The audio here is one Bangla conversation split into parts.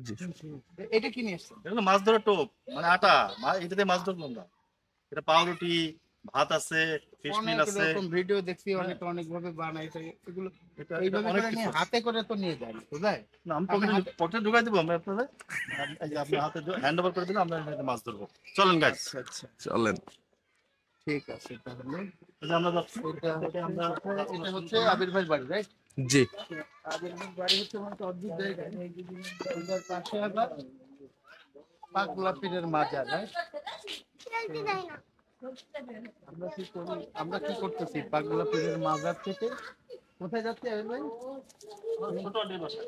জি। এটা কি নিয়ে এসছেন? এগুলো মাছ ধরার টোপ, মানে আটা, এটাতে মাছ ধরবো আমরা। এটা পাউরুটি, ভাত আছে, ফিশ মিল অনেক আছে। রকম ভিডিও দেখছি, অনেক ভাবে বানায়। এগুলো এটা এইভাবে অনেক করে কিছু নিয়ে আছে। হাতে করে তো নিয়ে যায় না, বুঝায় না, আমি আপনি হাতে। পকেটে ঢুকাই দেবো আমরা আপনাদের। এই যে আপনার হাতে হ্যান্ড ওভার করে দিলে আমরা এখানে মাছ ধরবো। চলেন গাইস। আচ্ছা আচ্ছা, চলেন। ঠিক আছে তাহলে। এই যে আমরা যাচ্ছি। এটা হচ্ছে আবির ভাইয়ের বাড়ি, রাইট? জি। আবির ভাইয়ের বাড়ি হচ্ছে মানে অদ্ভুত জায়গায়, এটার পাশে আবার পাগলা পীরের মাজার, রাইট? আমরা কি করতেছি পাগলা পীরের মাজার থেকে কোথায় যাচ্ছি আবির ভাই? ছোট ডিম আছে।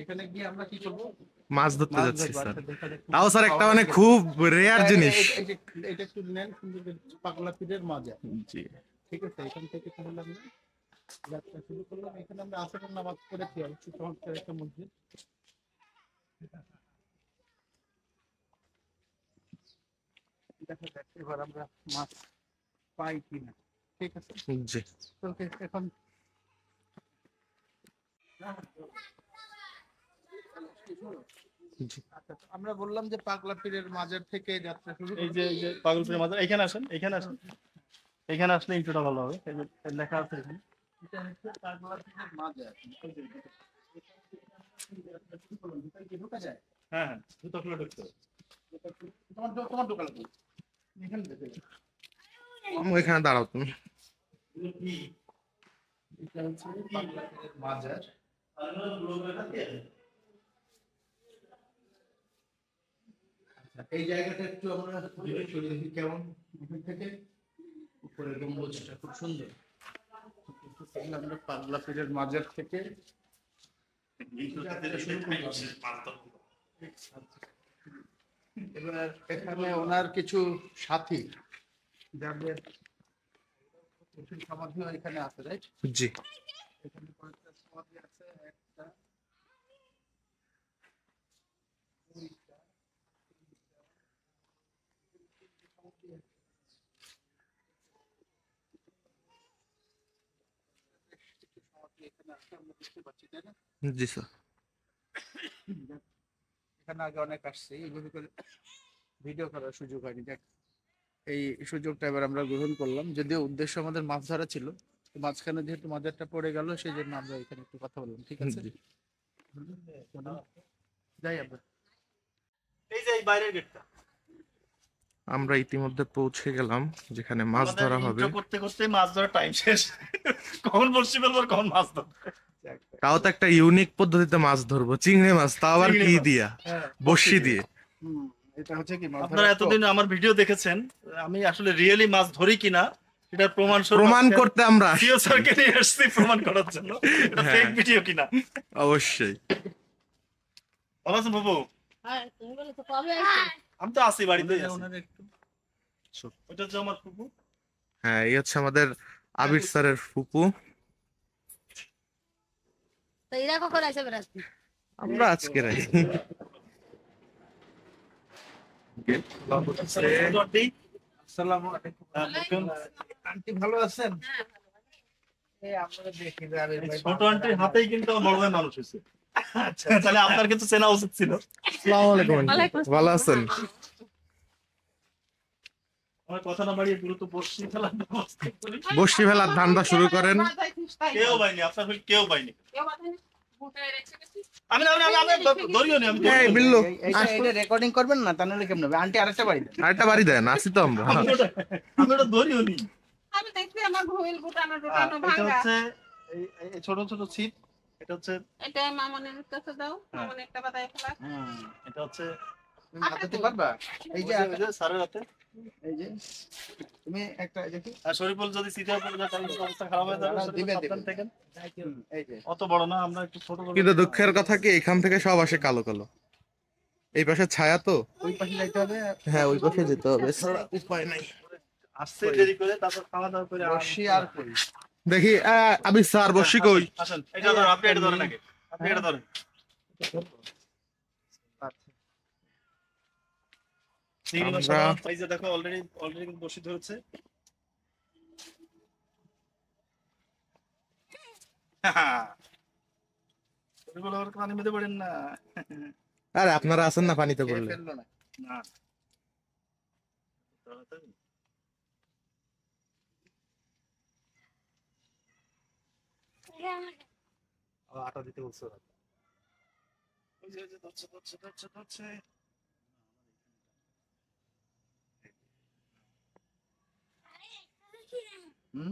এখানে গিয়ে আমরা কি করবো? মাছ ধরতে মাছ যাচ্ছি ধরবো। স্যার। আচ্ছা, দেখা যাক তাও স্যার একটা মানে ঠিক আছে। খুব রেয়ার জিনিস। এটা একটু নেন, সুন্দর করে পাগলা পীরের মাজার। জি। ঠিক আছে, এখান থেকে তাহলে আমরা যাত্রা শুরু করলাম। এখানে আমরা আসরের নামাজ পড়েছি, অবশ্যই চমৎকার একটা মসজিদ। দেখা যাক এবার আমরা মাছ পাই কিনা। ঠিক আছে, জি। ওকে। এখন জি। আচ্ছা, তো আমরা বললাম যে পাগলা পীরের মাজার থেকে যাত্রা শুরু এই করব। যে পাগলপুরের মাছ, এখানে আসেন, এখানে আসেন। এখানে আসলে ইন্ট্রোটা ভালো হবে। এই যে লেখা আছে এখানে। এটা হচ্ছে পাগলা পীরের মাজার। ভিতরে কি ঢোকা যায়? হ্যাঁ হ্যাঁ, জুতো খুলে ঢুকতে হবে। তোমার ঢোকা লাগবে এখানে দেখে। এখানে দাঁড়াও তুমি। এটা হচ্ছে পাগলা পীরের মাজার। এই জায়গাটা একটু আমরা ঘুরে চলে দেখি কেমন এখান থেকে। উপরে গম্বুজটা খুব সুন্দর। তাহলে আমরা পাগলা পীরের মাজার থেকে যাত্রা শুরু করলাম। এবার এখানে ওনার কিছু সাথী, যাদের কিছু সমাধিও এখানে আছে, রাইট? জি। এখানে কয়েকটা সমাধি আছে, একটা, দুইটা, তিনটা সমাধি আছে। বেশ কিছু সমাধি এখানে আছে, আমরা দেখতে পাচ্ছি, তাই না? জি স্যার। এখানে আগে অনেক আসছে, এইভাবে করে ভিডিও করার সুযোগ হয়নি। দেখ, এই সুযোগটা এবার আমরা গ্রহণ করলাম, যদিও উদ্দেশ্য আমাদের মাছ ধরা ছিল। তো মাঝখানে যেহেতু মাজারটা পড়ে গেল, সেই জন্য আমরা এখানে একটু কথা বললাম। ঠিক আছে, জি। যাই আমরা। এই যে এই বাইরের গেটটা। আমরা ইতিমধ্যে পৌঁছে গেলাম যেখানে মাছ আমাদের ধরা হবে। ইন্ট্রো করতে করতে মাছ ধরার টাইম শেষ। কখন বসছি ফেলবো আর কখন মাছ ধরবো। তাও তো একটা ইউনিক পদ্ধতিতে মাছ ধরবো, চিংড়ি মাছ, তাও আবার চিংড়ি কি মাছ। দিয়া? হ্যাঁ, বড়শি দিয়ে। হুম, এটা হচ্ছে কি মাছ আপনারা ধরার এতদিন আমার ভিডিও দেখেছেন, আমি আসলে রিয়েলি মাছ ধরি কিনা এটার প্রমাণ প্রমাণ করতে আমরা সিও আসছি। স্যারকে নিয়ে আসছি প্রমাণ করার জন্য এটা ফেক হ্যাঁ, ভিডিও কিনা। অবশ্যই। ভালো আছেন বাবু? হ্যাঁ, তুমি বলে তো কবে আসবে? আমি তো আছি, বাড়িতেই আছি। ওনার একটু ওটা হচ্ছে আমার ফুপু। হ্যাঁ, এই হচ্ছে আমাদের আবির স্যারের ফুপু। তো এরা কখন আসবে রাত্রি? আমরা আজকে রাই। আসসালামু আলাইকুম। দেখুন, আন্টি ভালো আছেন? হ্যাঁ, এই আমরা দেখি যে আবির এই ভাই ছোট আন্টির হাতেই কিন্তু আমার বড় ভাই মানুষ হয়েছে। তাহলে আপনার কিন্তু চেনা উচিত ছিল। আসসালামু আলাইকুম আন্টি। ওয়ালাইকুম আসসালাম। ভালো আছেন? আমার কথা না বাড়িয়ে দ্রুত বসছি ফেলার ব্যবস্থা করি। বসি ফেলার ধান্দা শুরু করেন। কেউ পাইনি, আপনার হইল কেউ পাইনি। কেউ বাধা নেই? বুটে রেখে গেছি। আমি ধরিও নি, আমি এই ধরিও নি। বিল্লু, এটা রেকর্ডিং করবেন না, তাহলে কেমন হবে? আন্টি আরেকটা বাড়ি দেন। আরেকটা বাড়ি দেন, আসি তো আমরা। আমি ওটা ধরিও নি। আমি দেখছি আমার ঘুইল গুটানো এটা টুটানো ভাঙা। হচ্ছে এই ছোট ছোট ছিপ। এটা হচ্ছে এটা মামনের কাছে দাও, মামন একটা বাদায় ফেলা। এটা হচ্ছে তুমি হাতে পারবা? এই যে ওই যে স্যারের হাতে। এই যে তুমি একটা দেখি। আর শরীফুল যদি সিধা পড়ে যায় তাহলে তো অবস্থা খারাপ হয়ে যাবে। দিবে, শরীফুল দিবে। সাবধান থাকেন। এই যে অত বড় না, আমরা একটু ছোট করে। কিন্তু দুঃখের কথা কি, এখান থেকে সব আসে কালো কালো। এই পাশে ছায়া তো। ওই পাশে যাইতে হবে। হ্যাঁ, ওই পাশে যেতে হবে, ছাড়া উপায় নাই। আসছে দেরি করে, তারপর খাওয়া দাওয়া করে বসি আর করি। দেখি আবির স্যার বসি কই? আসেন, এটা ধরুন, আপনি এটা ধরেন আগে। আপনি এটা ধরেন। চিংড়ি মাছ আমরা- এই যে দেখো অলরেডি কিন্তু বসি ধরেছে। শরীফুল আবার পানি মেতে পড়েন না। আরে আপনারা আছেন না পানিতে খেয়ে পড়লে। ফেললো না। না তাড়াতাড়ি। আটা দিতে বলছো ওরা। ওই যে ধরছে।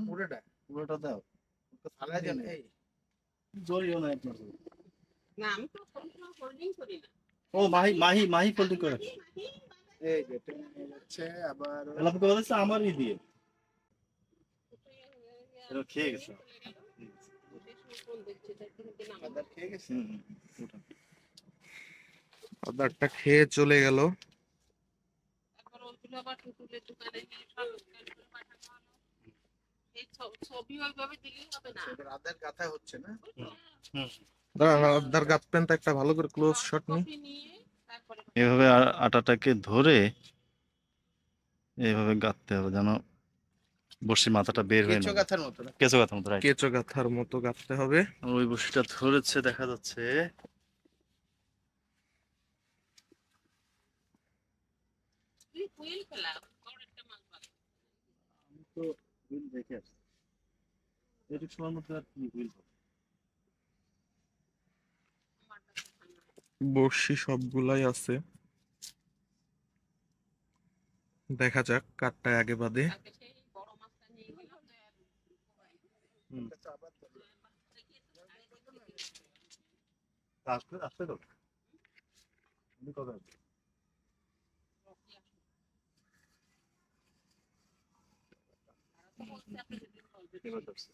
পুরোটা পুরোটা দাও। ওটা আলাদা থাকবেই না। এই জড়িও না আপনার। না আমি তো সবসময় হোল্ডিং করি না। ও মাহি ফোল্ডিং করে রাখছে। এই যে টেনে নিয়ে যাচ্ছে আবার এলাকা বলেছে আমারই দিয়ে। এটা খেয়ে গেছে। আদার খেয়ে গেছে। ওটা। আদারটা খেয়ে চলে গেল। তারপর ওগুলো আবার টুটুলের দোকানে নিয়ে সংস্কার করে পাঠানো হলো। এই ছবি ওইভাবে দিলেই হবে না। এবার আদার গাথা হচ্ছে না। দাঁড়ান, আদার গাঁথবেন তো একটা ভালো করে ক্লোজ শট নিই। কপি নিয়ে তারপরে এভাবে আটাটাকে ধরে এইভাবে গাঁথতে হবে যেন বড়শির মাথাটা বের হয়ে না কেঁচো যায়। গাথার মতো না। কেঁচো গাঁথার মতো, রাইট। কেঁচো গাঁথার মতো গাঁথতে হবে। ওই বড়শিটা ধরেছে দেখা যাচ্ছে। তুই হুইল ফেলা বড় একটা মাছ পাবি। আমি তো হুইল দেখে আসছি। এটুক সময়ের মধ্যে আর কি হুইল হবে? আমার কাছে ঠান্ডা। বড়শি সবগুলাই আছে, দেখা যাক কারটা আগে বাদে। কালকে সেই বড় মাছটা নিয়ে গেলাম তো আর আবার আসতে আসতে তো আমি কবে আসবো? এবার ধরছে।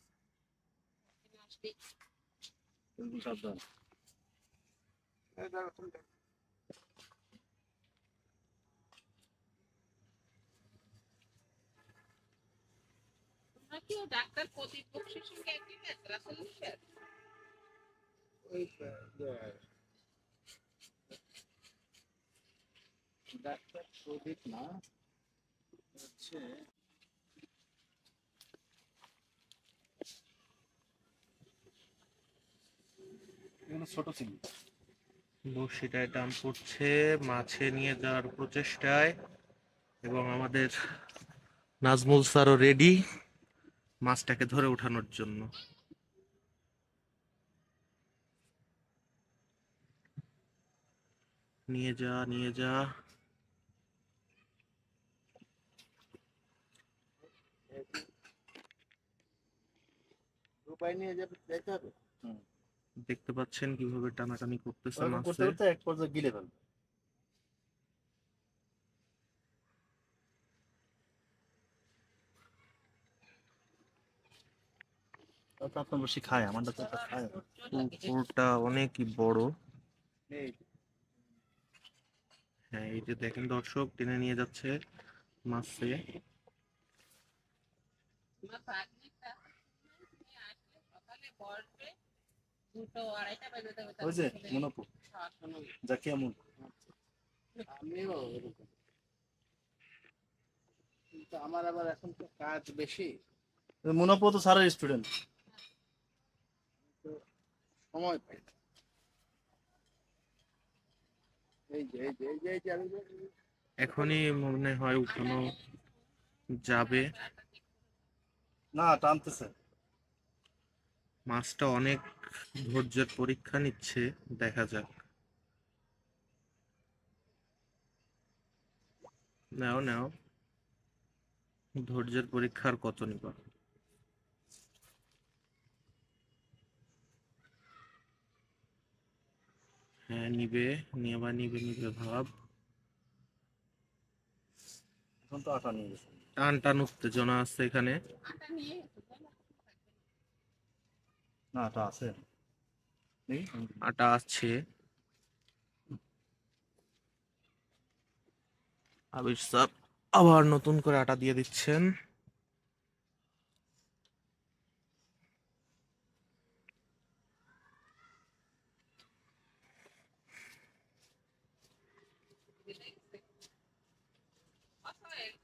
কিন্তু সাবধান। এই দেখো তুমি দেখো। তোমরা কি ওই ডাক্তার প্রদীপ বক্সির সঙ্গে একই ব্যাচ রাসেল মিশার? ওই ডাক্তার প্রদীপ না হচ্ছে এগুলো ছোট চিংড়ি। বড়শিটায় টান পড়ছে মাছে নিয়ে যাওয়ার প্রচেষ্টায়, এবং আমাদের নাজমুল স্যারও রেডি মাছটাকে ধরে ওঠানোর জন্য। নিয়ে যা নিয়ে যা। রূপাই নিয়ে যেতে হবে। দেখতে পাচ্ছেন কিভাবে টানাটানি করতেছে ওরকম করতে মাছে। করতে এক পর্যায়ে গিলে ফেলবে। তারপর আপনার বসে খায়, আমারটা তো একটা খায়। পুকুরটা অনেকই বড়। এই হ্যাঁ, এই যে দেখেন দর্শক টেনে নিয়ে যাচ্ছে মাছে। আমার ভাগ্নিটা নিয়ে আসলে সকালে বসবে 2-2:30 বাজে দেবে ওই যে মনোপু জাকিয়া মুন। আমিও ওরকম। কিন্তু আমার আবার এখন তো কাজ বেশি, মনোপু তো স্যারের স্টুডেন্ট। তো সময় পাই না। এই যে আমি এখনই মনে হয় উঠানো যাবে। না টানতেছে। মাছটা অনেক ধৈর্যের পরীক্ষা নিচ্ছে, দেখা যাক। নাও নাও, ধৈর্যের পরীক্ষার কত নিবা। হ্যাঁ নিবে, নিবে নিবে ভাব। এখন তো আটা নিয়ে গেছে। টান টান উত্তেজনা আছে এখানে। আটা নিয়ে এসো, বলো। না আটা আছে। দেখি। আটা আছে। আবির স্যার আবার নতুন করে আটা দিয়ে দিচ্ছেন।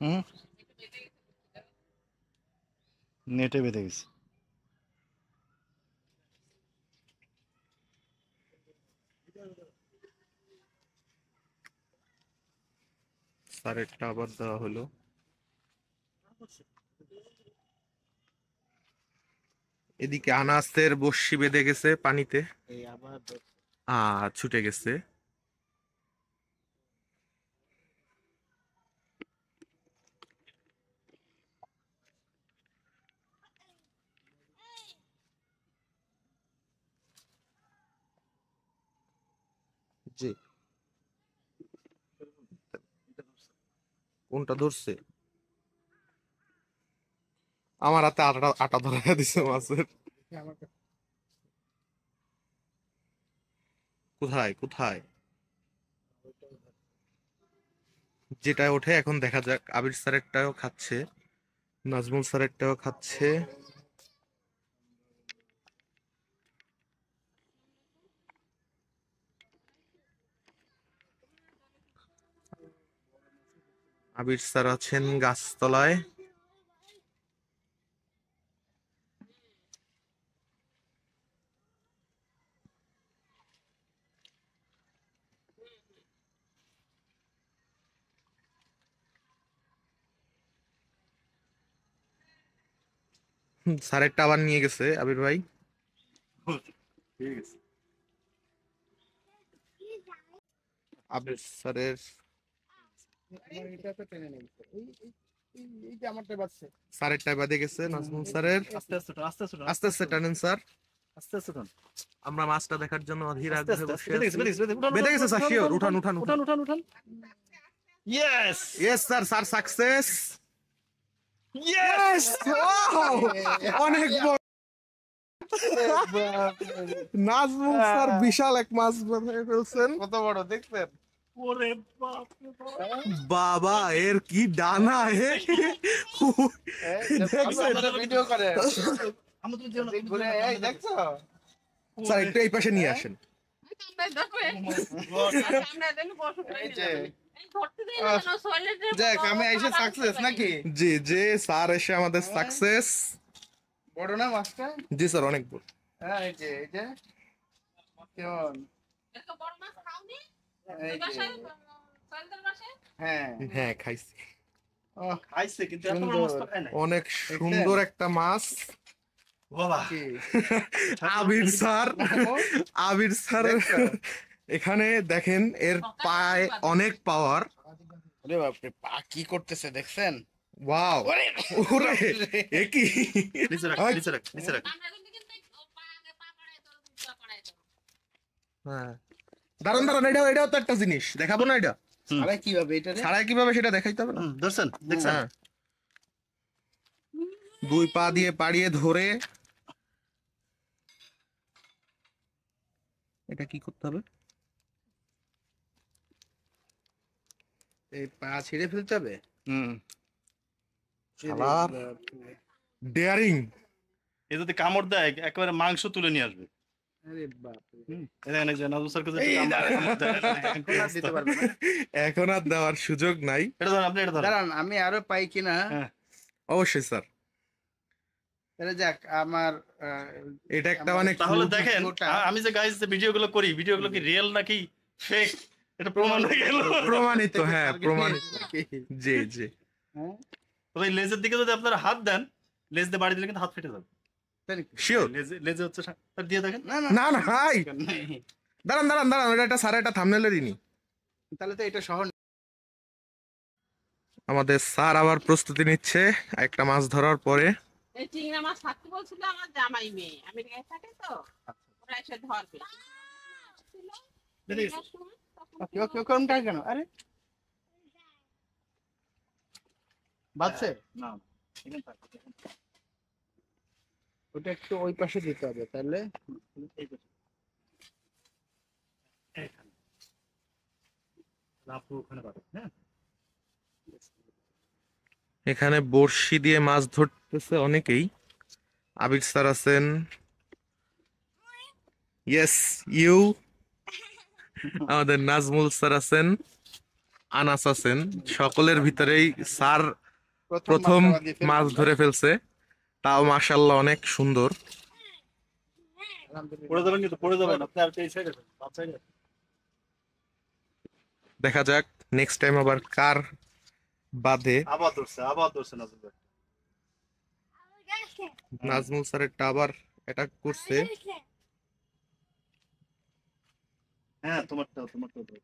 হুম, নেটে বেঁধে গেছে। স্যারেরটা আবার দেওয়া হলো। এদিকে আনাসের বড়শি বেঁধে গেছে পানিতে, এই আবার ছুটে গেছে। জি, কোনটা ধরছে? আমার হাতে আটা আটা ধরা দিছে মাছের। আমার কোথায় কোথায়? যেটা ওঠে এখন দেখা যাক। আবির স্যারেরটাও খাচ্ছে, নাজমুল স্যারেরটাও খাচ্ছে। আবির স্যার আছেন গাছতলায়। স্যারেরটা আবার নিয়ে গেছে আবির ভাই। ঠিক আছে। আবির স্যারের এটা তো টেনে নেই এই যে আমারটা বাজছে। স্যারেরটা বেঁধে গেছে, নাজমুল স্যারের। আস্তে আস্তে টান, আস্তে আস্তে টান, আস্তে আস্তে টানেন স্যার। আস্তে আস্তে টান। আমরা মাছটা দেখার জন্য অধীর আস্তে আগ্রহে আস্তে বসে বেঁধে গেছে, আছি। বেঁধে গেছে, উঠান, বেঁধে উঠান, গেছে স্যার, উঠান, শিওর। উঠান, উঠান উঠান উঠান, উঠান, উঠান। Yes, yes sir, sir success. Yes. Wow, অনেক বড়। নাজমুল স্যার বিশাল এক মাছ বেঁধে ফেলছেন। কত বড় দেখছেন? ওরে বাপ রে বাপ। বাবা, এর কি ডানা হে! দেখছেন? ভিডিও করে আমরা তুমি যেও না, তুমি ঘুরে যেও না, এই দেখছো? স্যার একটু এই পাশে নিয়ে আসেন। এই যে যাক আমি এসে সাকসেস নাকি? জি জি, স্যার এসে আমাদের সাকসেস। বড় না মাছটা? জি স্যার, অনেক বড়। হ্যাঁ এই যে কেমন? এই যে হ্যাঁ হ্যাঁ, খাইছি। খাইছে কিন্তু এত বড় মাছ তো খায় নাই। অনেক সুন্দর একটা মাছ। বাবা, কি আবির স্যার, আবির স্যার দেখছো? এখানে দেখেন, এর পায়ে অনেক পাওয়ার। ওরে বাপরে, পা কি করতেছে দেখছেন? ওয়াও, ওরে এ কি! নিচে রাখ, নিচে রাখ, নিচে রাখ। হ্যাঁ, দাঁড়ান দাঁড়ান, এটাও তো একটা জিনিস দেখাবো না? এটা আরে কিভাবে এটা রে? ছাড়াই কিভাবে সেটা দেখাইতে হবে না? ধরছেন, দেখছেন? হ্যাঁ, দুই পা দিয়ে পাড়িয়ে ধরে এটা কি করতে হবে? এই পা ছিঁড়ে ফেলতে হবে। হুম। শালার ডেয়ারিং। এ যদি কামড় দেয় একেবারে মাংস তুলে নিয়ে আসবে। আরে বাপরে, এই দেখেন, এই যে নাজমুল স্যার কাছে এই কামড় দেয়। এখন আর দিতে পারবে না। এখন আর দেওয়ার সুযোগ নাই। এটা ধরেন, আপনি এটা ধরেন। দাঁড়ান আমি আরো পাই কিনা। হ্যাঁ। অবশ্যই স্যার, তাহলে যাক আমার এটা একটা আমার- মানে তাহলে খুব- দেখেন, গোটা। আমি যে গাইজ ভিডিওগুলো করি, ভিডিওগুলো কি রিয়েল নাকি ফেক, এটা প্রমাণ হয়ে গেল। প্রমাণিত। হ্যাঁ, প্রমাণিত। জি জি। হ্যাঁ তবে এই লেজের দিকে যদি আপনারা হাত দেন, লেজ দিয়ে বাড়ি দিলে কিন্তু হাত ফেটে যাবে। তাই নাকি? শিওর। লেজে হচ্ছে দিয়ে দেখেন। না না না না, হাই, নেই। দাঁড়ান দাঁড়ান দাঁড়ান, ওটা একটা স্যার একটা থাম্বনেলেরই নি। তাহলে তো এটা শহর আমাদের স্যার আবার প্রস্তুতি নিচ্ছে একটা মাছ ধরার পরে। এই চিংড়া মাছ থাকতে বলছিল আমার জামাই মেয়ে আমেরিকায় থাকে তো ওরা এসে ধরবে বেরিয়ে গেছে। কেউ কেউ কোনটা কেন? আরে বাজছে না, এখানে থাক। ওটা একটু ওই পাশে দিতে হবে তাহলে। এই পাশে। এখানে। লাফু ওখানে পাবে, হ্যাঁ? এখানে বড়শি দিয়ে মাছ ধরতেছে অনেকেই। আবির স্যার আছেন, ইয়েস ইউ। আমাদের নাজমুল স্যার আছেন, আনাস আছেন। সকলের ভিতরেই স্যার প্রথম মাছটা দিয়ে ফেললাম। মাছ ধরে ফেলছে, তাও মাশাআল্লাহ অনেক সুন্দর। আলহামদুলিল্লাহ। পড়ে যাবেন কিন্তু, পড়ে যাবেন আপনি। আর এই সাইডে, বাম সাইডে। দেখা যাক নেক্সট টাইম আবার কার বাঁধে। আবার ধরছে নাজমুল ভাই। নাজমুল স্যারেরটা আবার অ্যাটাক করছে। হ্যাঁ তোমারটাও ধর।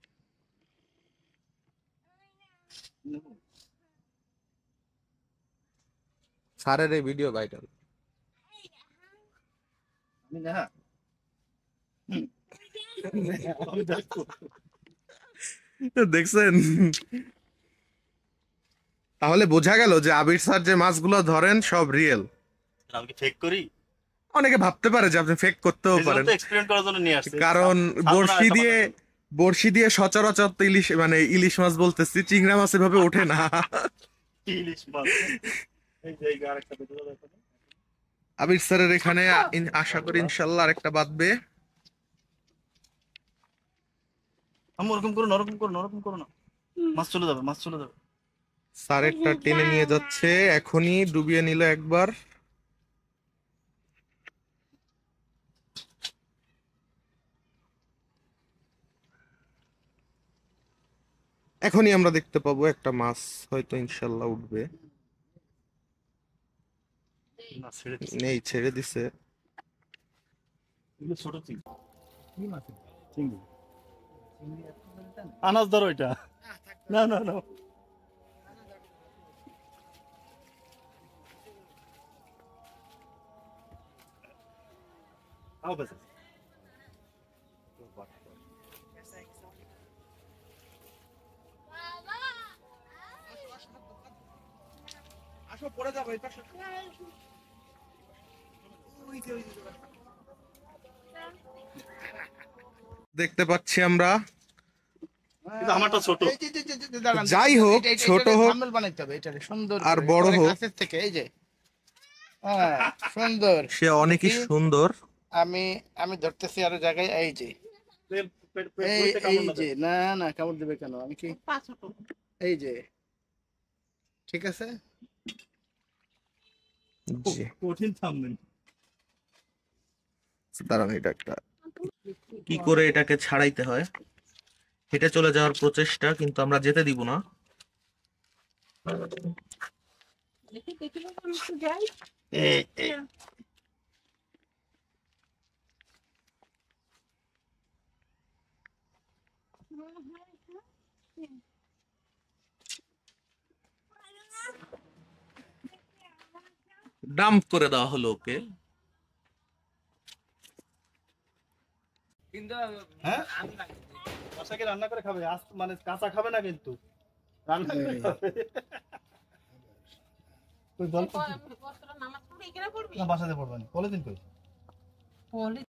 স্যারের এই ভিডিও ভাইরাল। আমি না আমি দেখো দেখছেন? তাহলে বোঝা গেল যে আবির স্যার যে মাছগুলো ধরেন সব রিয়েল। আমি কি ফেক করি? অনেকে ভাবতে পারে যে আপনি ফেক করতেও এই জন্য পারেন, তো এক্সপেরিমেন্ট করার জন্য নিয়ে আসছে। কারণ বড়শি দিয়ে সচরাচর তো ইলিশ মাছ বলতেছি, চিংড়া মাছ এভাবে ওঠে না। ইলিশ মাছ। এই যে এই আরেকটা দেখতে পাচ্ছেন। আবির স্যারের এখানে আশা করি ইনশাল্লাহ আরেকটা বাঁধবে। আমি ওরকম করো না, মাছ চলে যাবে। স্যারেরটা টেনে নিয়ে যাচ্ছে, এখনই ডুবিয়ে নিল একবার। এখনই আমরা দেখতে পাবো একটা মাছ হয়তো ইনশাল্লাহ উঠবে। না ছেড়ে দিছি। নেই, ছেড়ে দিছে। এগুলো ছোট চিংড়ি। কি মাছ? চিংড়ি। আনাজ ধরো এটা। না। আও বেশ। আসো পড়ে যাবে এই পাশে। দেখতে পাচ্ছি আমরা। কিন্তু আমারটা ছোট। দাঁড়ান, যাই হোক, ছোট হোক থাম্বনেল বানাইতে হবে এটারে সুন্দর আর করে, বড় পরে হোক। কাছের থেকে এই যে হ্যাঁ সুন্দর। সে অনেকই দেখি, সুন্দর। আমি ধরতেছি আরো জায়গায়, এই যে এই যে না কামড় দেবে কেন, আমি কি পা ছোট। এই যে ঠিক আছে। জি, কঠিন থামবেন। দাঁড়ান, এটা একটা কি করে এটাকে ছাড়াইতে হয়, হেঁটে চলে যাওয়ার প্রচেষ্টা, কিন্তু আমরা যেতে দিব না। দেখি বাবা, আমি একটু যাই। ডাম্প করে দেওয়া হলো ওকে। হ্যাঁ বাসাকে রান্না করে খাবে, মানে কাঁচা খাবে না কিন্তু রান্না করে খাবে। কই জল বস্ত্র নামাজ পড়ে এখানে পড়বি? না বাসাতে পড়বে না, পলিথিন কই? পলি